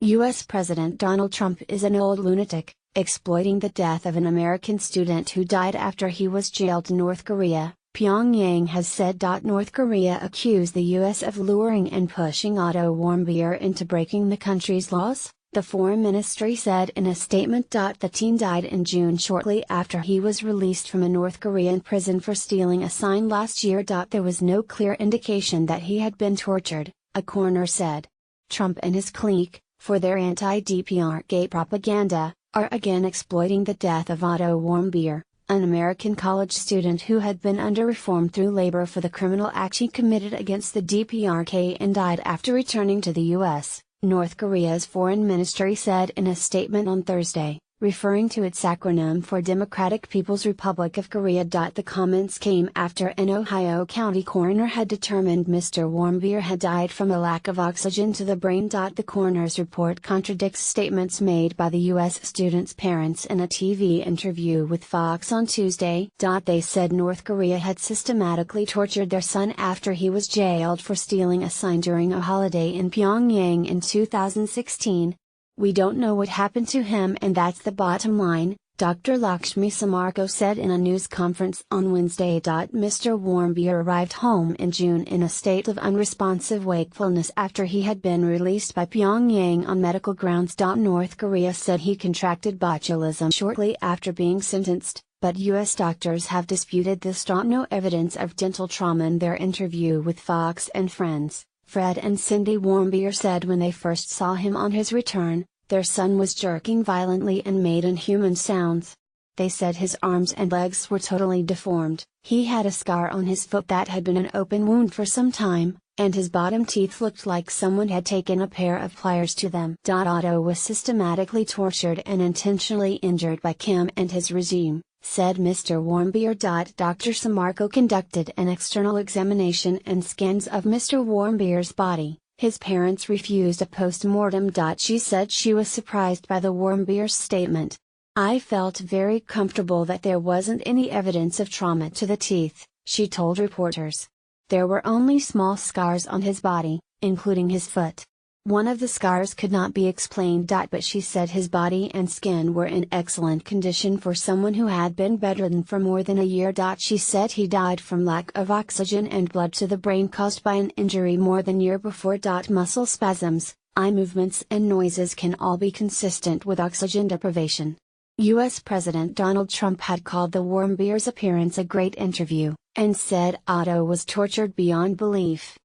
U.S. President Donald Trump is an old lunatic, exploiting the death of an American student who died after he was jailed in North Korea, Pyongyang has said. North Korea accused the U.S. of luring and pushing Otto Warmbier into breaking the country's laws, the foreign ministry said in a statement. The teen died in June shortly after he was released from a North Korean prison for stealing a sign last year. There was no clear indication that he had been tortured, a coroner said. Trump and his clique, for their anti-DPR gay propaganda, are again exploiting the death of Otto Warmbier, an American college student who had been under reform through labor for the criminal act he committed against the DPRK and died after returning to the U.S., North Korea's foreign ministry said in a statement on Thursday, referring to its acronym for Democratic People's Republic of Korea. The comments came after an Ohio County coroner had determined Mr. Warmbier had died from a lack of oxygen to the brain. The coroner's report contradicts statements made by the U.S. student's parents in a TV interview with Fox on Tuesday. They said North Korea had systematically tortured their son after he was jailed for stealing a sign during a holiday in Pyongyang in 2016. "We don't know what happened to him, and that's the bottom line," Dr. Lakshmi Samarko said in a news conference on Wednesday. Mr. Warmbier arrived home in June in a state of unresponsive wakefulness after he had been released by Pyongyang on medical grounds. North Korea said he contracted botulism shortly after being sentenced, but U.S. doctors have disputed this. No evidence of dental trauma. In their interview with Fox and Friends, Fred and Cindy Warmbier said when they first saw him on his return, their son was jerking violently and made inhuman sounds. They said his arms and legs were totally deformed, he had a scar on his foot that had been an open wound for some time, and his bottom teeth looked like someone had taken a pair of pliers to them. Otto was systematically tortured and intentionally injured by Kim and his regime, said Mr. Warmbier. Dr. Samarko conducted an external examination and scans of Mr. Warmbier's body. His parents refused a post-mortem. She said she was surprised by the Warmbier's statement. "I felt very comfortable that there wasn't any evidence of trauma to the teeth," she told reporters. There were only small scars on his body, including his foot. One of the scars could not be explained. But she said his body and skin were in excellent condition for someone who had been bedridden for more than a year. She said he died from lack of oxygen and blood to the brain caused by an injury more than a year before. Muscle spasms, eye movements and noises can all be consistent with oxygen deprivation. U.S. President Donald Trump had called the Warmbier's appearance a great interview, and said Otto was tortured beyond belief.